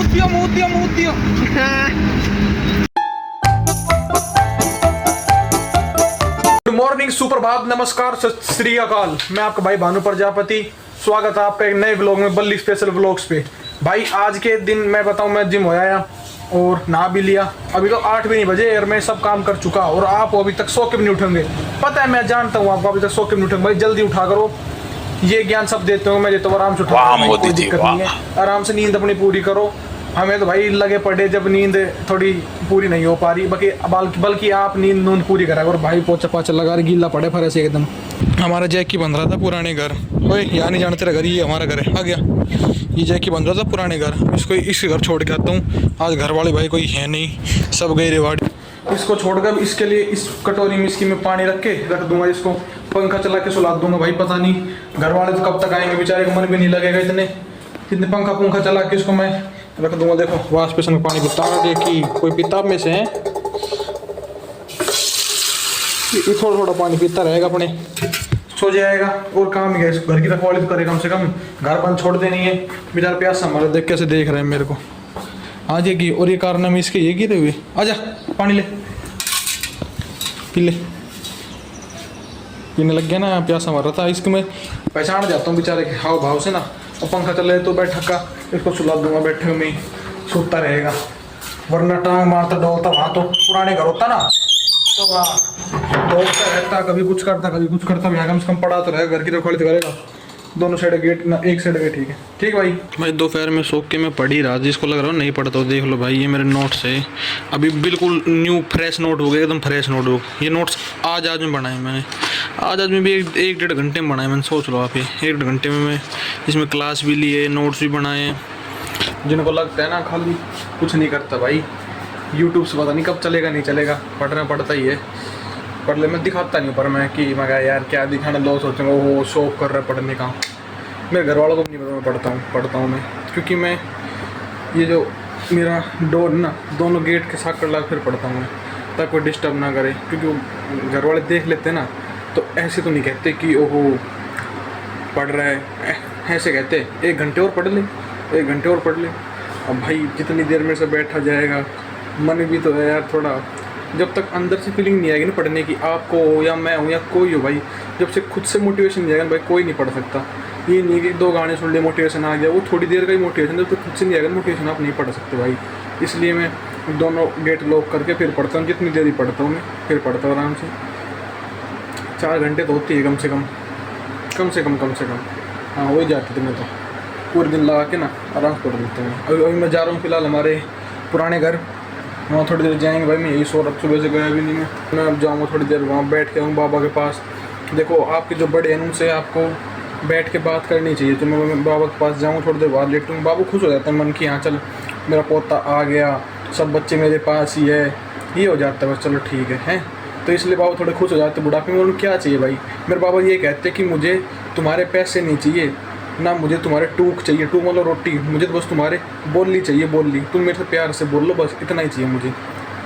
मुँह दियो। Good morning, सुप्रभात, नमस्कार, सत श्री अकाल। मैं आपका भाई भानु प्रजापति। स्वागत है आपका एक नए व्लॉग में, बल्ली स्पेशल व्लॉग्स पे। भाई आज के दिन मैं बताऊं, मैं जिम हो आया और नहा भी लिया। अभी तो 8 भी नहीं बजे और मैं सब काम कर चुका। और आप अभी तक सो के भी नहीं उठेंगे, पता है, मैं जानता हूँ आपको अभी तक सो के भी नहीं उठेंगे। भाई जल्दी उठा करो, ये ज्ञान सब देते हो, मैं देता हूँ, आराम से उठा, कोई दिक्कत नहीं है। आराम से नींद अपनी पूरी करो। हमें तो भाई लगे पड़े जब नींद थोड़ी पूरी नहीं हो पा रही, बल्कि आप नींद पूरी करा। और भाई पोचा पाचा लगा रही, गीला पड़े फरे से एकदम। हमारा जैकी बन रहा था पुराने घर। ओए यहाँ नहीं जाना तेरा घर, ये हमारा घर है। आ गया, ये जैकी बन रहा था पुराने घर, इसको इसके घर छोड़ के आता हूँ। आज घर वाले भाई कोई है नहीं, सब गए रेवाड़ी। इसको छोड़कर इसके लिए इस कटोरी में इसकी मैं पानी रख के रख दूंगा। इसको पंखा चला के सुला दूंगा। भाई पता नहीं घर वाले तो कब तक आएंगे, बेचारे को मन भी नहीं लगेगा इतने पंखा चला के इसको मैं रख दूंगा। देखो वाश बेसन में पानी पीता है, देखी कोई किताब में से है, ये थोड़ा थोड़ा पानी पीता रहेगा, अपने सो जाएगा। और काम ही है, घर की रखवाली तो करे कम से कम, घर बंद छोड़ देनी है। बेचारा प्यास हमारा देख कैसे देख रहे हैं मेरे को। आ जाएगी। और ये कारनामे इसके ये गिरे हुए। आजा पानी ले पी ले। पीने लग गया ना, प्यासा मार रहा था। इसको मैं पहचान जाता हूँ बेचारे के हाव भाव से ना। और पंखा चले तो बैठा का इसको सुला दूंगा, बैठे में सोता रहेगा। वरना टांग मारता डोलता वहाँ तो पुराने घर होता ना, तो वहाँ डोलता रहता, कभी कुछ करता कभी कुछ करता। यहाँ कम से कम पड़ा तो रहेगा, घर की रखवाली तो करेगा। दोनों साइड गेट ना, एक साइड गेट। ठीक है, ठीक भाई। मैं दोपहर में सो के मैं पढ़ ही रहा, जिसको लग रहा हूँ नहीं पढ़ता हूँ, देख लो भाई, ये मेरे नोट्स है। अभी बिल्कुल न्यू फ्रेश नोट हो गए, एकदम फ्रेश नोट हो। ये नोट्स आज में बनाए मैंने। आज में भी एक डेढ़ घंटे में बनाए मैंने। सोच लो आप, ये 1 घंटे में मैं इसमें क्लास भी ली है, नोट्स भी बनाए। जिनको लगता है ना खाली कुछ नहीं करता भाई, यूट्यूब से पता नहीं कब चलेगा नहीं चलेगा, पढ़ना पड़ता ही है। पढ़ ले, मैं दिखाता नहीं पर मैं कि मैं यार क्या दिखाना, लोग सोचेंगे वो शौक कर रहा है पढ़ने का। मेरे घर वालों को भी नहीं पता मैं पढ़ता हूँ मैं, क्योंकि मैं ये जो मेरा डोर ना, दोनों गेट के साथ कर ला फिर पढ़ता हूँ मैं, ताकि कोई डिस्टर्ब ना करे। क्योंकि घर वाले देख लेते ना तो ऐसे तो नहीं कहते कि ओहो पढ़ रहा है, ऐसे कहते 1 घंटे और पढ़ ले, 1 घंटे और पढ़ ले। अब भाई जितनी देर में से बैठा जाएगा, मन भी तो है यार थोड़ा। जब तक अंदर से फीलिंग नहीं आएगी ना पढ़ने की, आपको हो या मैं हूँ या कोई हो भाई, जब से खुद से मोटिवेशन नहीं आएगा भाई, कोई नहीं पढ़ सकता। ये नहीं कि 2 गाने सुन ले मोटिवेशन आ गया, वो थोड़ी देर का ही मोटिवेशन, जब तक खुद से नहीं आएगा मोटिवेशन आप नहीं पढ़ सकते भाई। इसलिए मैं दोनों गेट लॉक करके फिर पढ़ता हूँ, जितनी देर ही पढ़ता हूँ मैं, फिर पढ़ता हूँ आराम से। 4 घंटे तो होती है कम से कम। हाँ हो ही जाती थी मैं तो, पूरे दिन लगा के ना आराम से पढ़ लेता हूँ। अभी मैं जा रहा हूँ फिलहाल हमारे पुराने घर, वहाँ थोड़ी देर जाएंगे भाई। मैं यही सो रहा, सुबह से गया भी नहीं मैं अब जाऊँगा थोड़ी देर, वहाँ बैठ के आऊँ बाबा के पास। देखो आपके जो बड़े हैं उनसे आपको बैठ के बात करनी चाहिए। तो मैं बाबा के पास जाऊँ, थोड़ी देर बाद लेटूँ, बाबू खुश हो जाता है मन की, हाँ चल मेरा पोता आ गया, सब बच्चे मेरे पास ही है, ये हो जाता है बस, चलो ठीक है। तो इसलिए बाबा थोड़े खुश हो जाते बुढ़ापे में। उनको क्या चाहिए भाई, मेरे बाबा ये कहते कि मुझे तुम्हारे पैसे नहीं चाहिए ना, मुझे तुम्हारे टूक चाहिए, टूक मतलब रोटी, मुझे तो बस तुम्हारे बोली चाहिए, बोली, तुम मेरे से प्यार से बोल लो, बस इतना ही चाहिए मुझे।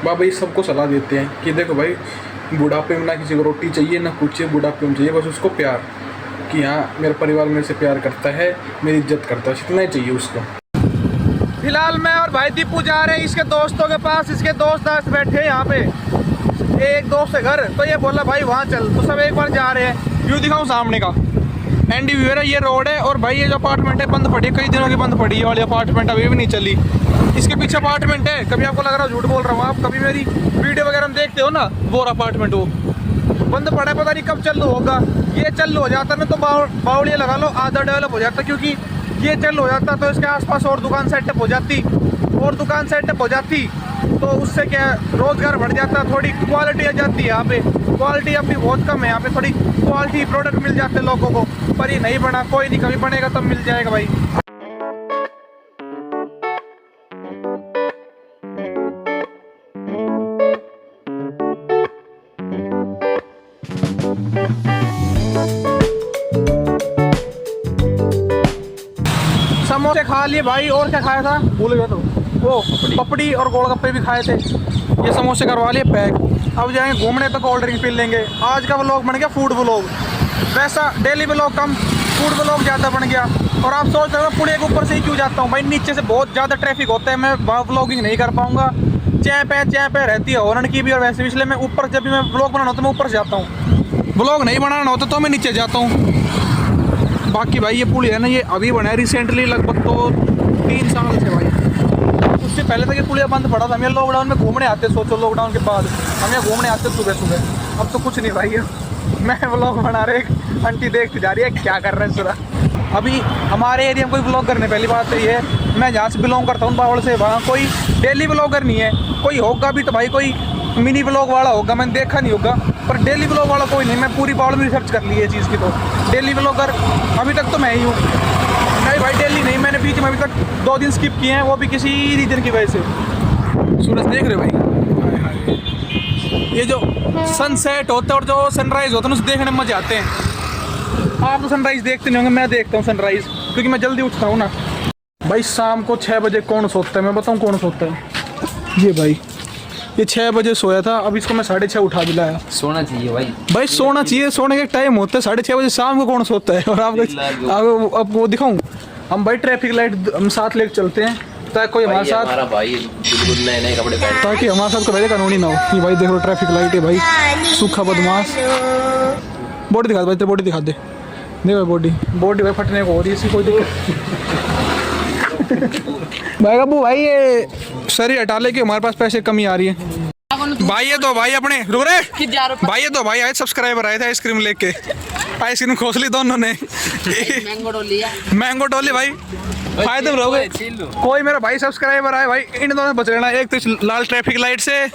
बाबा ये सबको सलाह देते हैं कि देखो भाई, बुढ़ापे में ना किसी को रोटी चाहिए ना कुछ चाहिए, बुढ़ापे में चाहिए बस उसको प्यार, कि हाँ मेरा परिवार मेरे से प्यार करता है, मेरी इज्जत करता है, इतना ही चाहिए उसको। फिलहाल मैं और भाई दीपू जा रहे हैं इसके दोस्तों के पास। इसके दोस्त बैठे हैं यहाँ पे, एक दोस्त है घर, तो ये बोला भाई वहाँ चल, तो सब एक बार जा रहे हैं। व्यू दिखाऊँ सामने का, एंडी व्यू है, ये रोड है। और भाई ये जो अपार्टमेंट है बंद पड़ी है, कई दिनों की बंद पड़ी है वाली अपार्टमेंट, अभी भी नहीं चली। इसके पीछे अपार्टमेंट है, कभी आपको लग रहा है झूठ बोल रहा हूँ, आप कभी मेरी वीडियो वगैरह में देखते हो ना, वो अपार्टमेंट वो बंद पड़ा है, पता नहीं कब चालू होगा। ये चालू हो जाता ना तो बावड़िया लगा लो, आधा डेवलप हो जाता, क्योंकि ये चालू हो जाता तो इसके आसपास और दुकान सेटअप हो जाती, तो उससे क्या रोजगार बढ़ जाता, थोड़ी क्वालिटी आ जाती है। यहाँ पे क्वालिटी अपनी बहुत कम है, यहाँ पे थोड़ी क्वालिटी प्रोडक्ट मिल जाते हैं लोगों को, पर ये नहीं बना, कोई नहीं, कभी बनेगा तब मिल जाएगा भाई। समोसे खा लिए भाई, और क्या खाया था भूल गया, तो वो पपड़ी और गोलगप्पे भी खाए थे। ये समोसे करवा लिए पैक। अब जाएंगे घूमने तो कोल्ड ड्रिंक पी लेंगे। आज का व्लॉग बन गया फूड व्लॉग, वैसा डेली व्लॉग कम, फूड व्लॉग ज़्यादा बन गया। और आप सोच रहे हो पुलिया के ऊपर से ही क्यों जाता हूँ भाई, नीचे से बहुत ज़्यादा ट्रैफिक होता है, मैं वहाँ व्लॉगिंग नहीं कर पाऊँगा, चै पे रहती है हॉर्न की भी, और वैसे भी इसलिए मैं ऊपर, जब भी मैं व्लॉग बनाना होता है मैं ऊपर से जाता हूँ, व्लॉग नहीं बनाना होता तो मैं नीचे जाता हूँ। बाकी भाई ये पुल है ना, ये अभी बना है रिसेंटली, लगभग तो 3 साल से भाई, उससे पहले तक ये पुलिया बंद पड़ा था। हम ये लॉकडाउन में घूमने आते, सोचो लॉकडाउन के बाद हम यहाँ घूमने आते सुबह सुबह। अब तो कुछ नहीं भाई, मैं व्लॉग बना रहे, आंटी देखती जा रही है क्या कर रहे हैं सुरा। अभी हमारे एरिया में कोई व्लॉग करने, पहली बात तो ये है, मैं जहाँ से बिलोंग करता हूँ बावड़ से, वहाँ कोई डेली व्लॉगर नहीं है, कोई होगा भी तो भाई कोई मिनी व्लॉग वाला होगा, मैंने देखा नहीं होगा, पर डेली व्लॉग वाला कोई नहीं। मैं पूरी बावड़ में रिसर्च कर ली है चीज़ की, तो डेली व्लॉगर अभी तक तो मैं ही हूँ। नहीं भाई डेली नहीं, मैंने बीच में अभी तक 2 दिन स्किप किए हैं, वो भी किसी रीजन की वजह से। सूरज देख रहे भाई, ये जो सनसेट होता है और जो सनराइज होता है उसे देखने में मजे आते हैं। आप तो सनराइज देखते नहीं होंगे, मैं देखता हूँ सनराइज, क्योंकि मैं जल्दी उठता हूँ ना भाई। शाम को 6 बजे कौन सोता है, मैं बताऊँ कौन सोता है? ये भाई, ये 6 बजे सोया था, अब इसको मैं 6:30 उठा दिलाया। सोना चाहिए भाई सोना चाहिए, सोने का टाइम होता है 6:30 बजे, शाम को कौन सोता है? और आपको दिखाऊँ, हम भाई ट्रैफिक लाइट हम साथ लेके चलते हैं, ताकि कोई हमारे साथ, हमारा भाई बिल्कुल नए कपड़े पहन, ताकि हमारे साथ कोई कानूनी ना हो। ये भाई देखो ट्रैफिक लाइट है भाई, सूखा बदमाश। बॉडी दिखा दे भाई, तेरी बॉडी दिखा दे, नहीं भाई बॉडी भाई फटने को हो रही है, इसकी कोई दिक्कत भाई अबू भाई ये शरीर हटा ले कि हमारे पास पैसे कमी आ रही है भाई। ये तो भाई अपने रुक रहे भाई, ये तो भाई आए सब्सक्राइबर आए थे आइसक्रीम लेके, आइसक्रीम खोस ली दोनों ने, मैंगो डोली भाई, फायदे में रहोगे। कोई मेरा भाई सब्सक्राइबर आए भाई, इन दोनों बच रहना, एक तो इस लाल ट्रैफिक लाइट से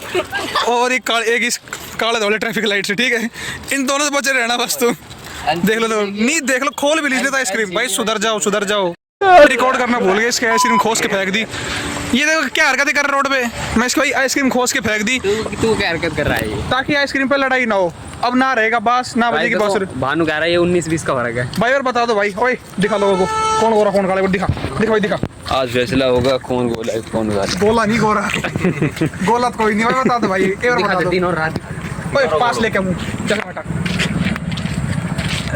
और एक इस काले धोले ट्रैफिक लाइट से, ठीक है? इन दोनों से बचे रहना बस। तुम देख लो, नहीं देख लो, खोल भी लीजिए आइसक्रीम भाई, सुधर जाओ। रिकॉर्ड करना भूल गए, इसके आइसक्रीम खोस के फेंक दी। ये देखो क्या हरकतें कर रहा रोड पे, मैं इसको आइसक्रीम खोस के फेंक दी। तू क्या हरकत कर रहा है? ताकि आइसक्रीम पे लड़ाई ना हो, अब ना रहेगा बास ना बजेगी बास। भानु कह रहा है ये 19-20 का फर्क है भाई, और बता दो भाई, ओए दिखा लोगों को कौन गोरा कौन काला, दिखा भाई दिखा। आज फैसला होगा कौन गोला है कौन काला। गोला नहीं गोरा गोला तो कोई नहीं भाई, बता दो भाई, एक बार बता दो। दिन और रात ओए पास लेके मुंह जगह हटा,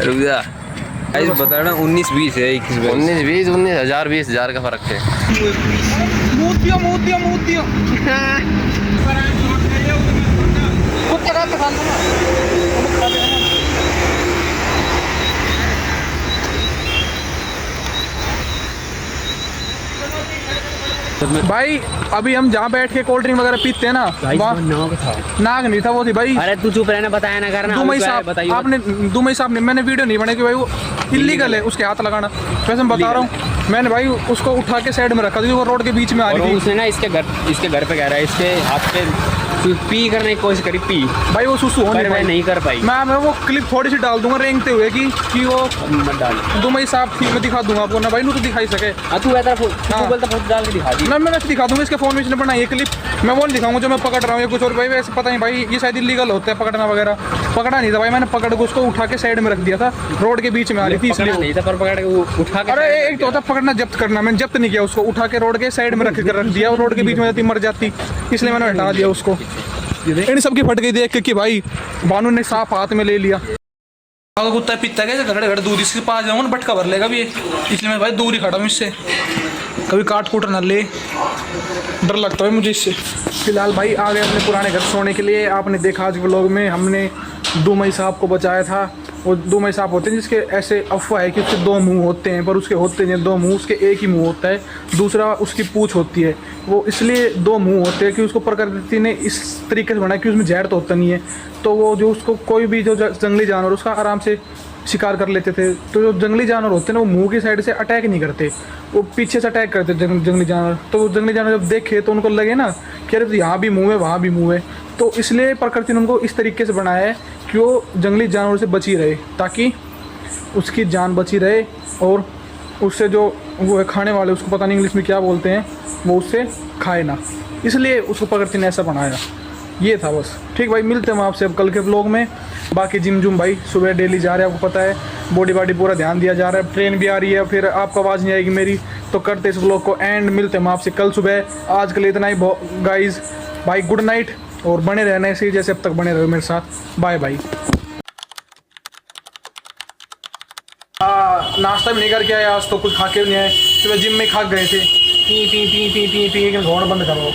रुक जा। ऐसे बता रहा 19-20 है, 19-20 19,000 20,000 का फर्क है। मूतियो कुत्ते का पसंद है भाई। अभी हम जहाँ बैठ के कोल्ड ड्रिंक वगैरह पीते हैं ना, नाग नहीं था वो थी भाई। अरे तू चुप रहना, बताया ना करना। दुमई साहब ने मैंने वीडियो नहीं बनाई कि भाई वो इलीगल है उसके हाथ लगाना, वैसे मैं बता रहा हूँ। मैंने भाई उसको उठा के साइड में रखा, क्योंकि वो रोड के बीच में आ रही थी। उसने ना इसके घर पे कह रहा है, इसके हाथ पे पी करने की कोशिश करी, पी भाई वो सुसु होने नहीं कर पाई। मैं वो क्लिप थोड़ी सी डाल दूंगा रेंगते हुए कि वो मत डाल। दुमई साहब थी, मैं दिखा दूंगा आपको ना भाई, नू तो दिखाई सके। तू बोलता फोटो डाल के दिखा दी ना, मैं वैसे दिखा दूंगा, इसके फोन में इसने बनाई है क्लिप, मैं वो नहीं दिखाऊंगा जो मैं पकड़ रहा हूँ या कुछ और। भाई वैसे पता नहीं भाई, ये शायद इलीगल होता है पकड़ना वगैरह, पकड़ा नहीं था भाई, मैंने पकड़ के उसको उठा के साइड में रख दिया था, रोड के बीच में आ रही थी इसलिए नहीं था, पर पकड़ के उठा के। अरे एक तो होता पकड़ना, जब्त करना, मैंने जब्त नहीं किया उसको, उठा के रोड के साइड में रख दिया, और रोड के बीच में जाती मर जाती, इसलिए मैंने हटा दिया उसको। इन सब की फट गई देख के कि भाई भानु ने सांप हाथ में ले लिया। अगर कुत्ता पीता गया घड़ दूर इसके पास जाऊंगा ना बटका भर लेगा भी, इसलिए मैं भाई दूर ही खड़ा हूँ इससे, कभी काट कूट ना ले, डर लगता है मुझे इससे। फिलहाल भाई आ गए अपने पुराने घर सोने के लिए। आपने देखा आज व्लॉग में हमने दुमई साहब को बचाया था। वो दुमई साहब होते हैं जिसके ऐसे अफवाह है कि उसके 2 मुंह होते हैं, पर उसके होते नहीं 2 मुंह, उसके एक ही मुंह होता है, दूसरा उसकी पूंछ होती है। वो इसलिए 2 मुंह होते हैं कि उसको प्रकृति ने इस तरीके से बनाया कि उसमें जहर तो होता नहीं है, तो वो जो उसको कोई भी जो जंगली जानवर उसका आराम से शिकार कर लेते थे। तो जो जंगली जानवर होते हैं ना, वो मुंह की साइड से अटैक नहीं करते, वो पीछे से अटैक करते जंगली जानवर। तो वो जंगली जानवर जब देखे तो उनको लगे ना कि अरे यहाँ भी मुंह है वहाँ भी मुंह है, तो इसलिए प्रकृति ने उनको इस तरीके से बनाया है कि वो जंगली जानवर से बची रहे, ताकि उसकी जान बची रहे, और उससे जो वो है खाने वाले, उसको पता नहीं इंग्लिश में क्या बोलते हैं, वो उससे खाए ना, इसलिए उसको प्रकृति ने ऐसा बनाया। ये था बस। ठीक भाई, मिलते हैं हम आपसे अब कल के व्लॉग में। बाकी जिम जुम भाई सुबह डेली जा रहे हैं, आपको पता है, बॉडी बाडी पूरा ध्यान दिया जा रहा है। ट्रेन भी आ रही है, फिर आपको आवाज़ नहीं आएगी मेरी, तो करते इस व्लॉग को एंड। मिलते हैं हम आपसे कल सुबह। आज के लिए इतना ही गाइज, भाई गुड नाइट, और बने रहना ऐसे जैसे अब तक बने रहे मेरे साथ। Bye bye. नाश्ता भी नहीं करके आए आज तो, कुछ खा के भी नहीं आए। सुबह जिम में खा गए थे, P P P P P P घोड़ बंद करो।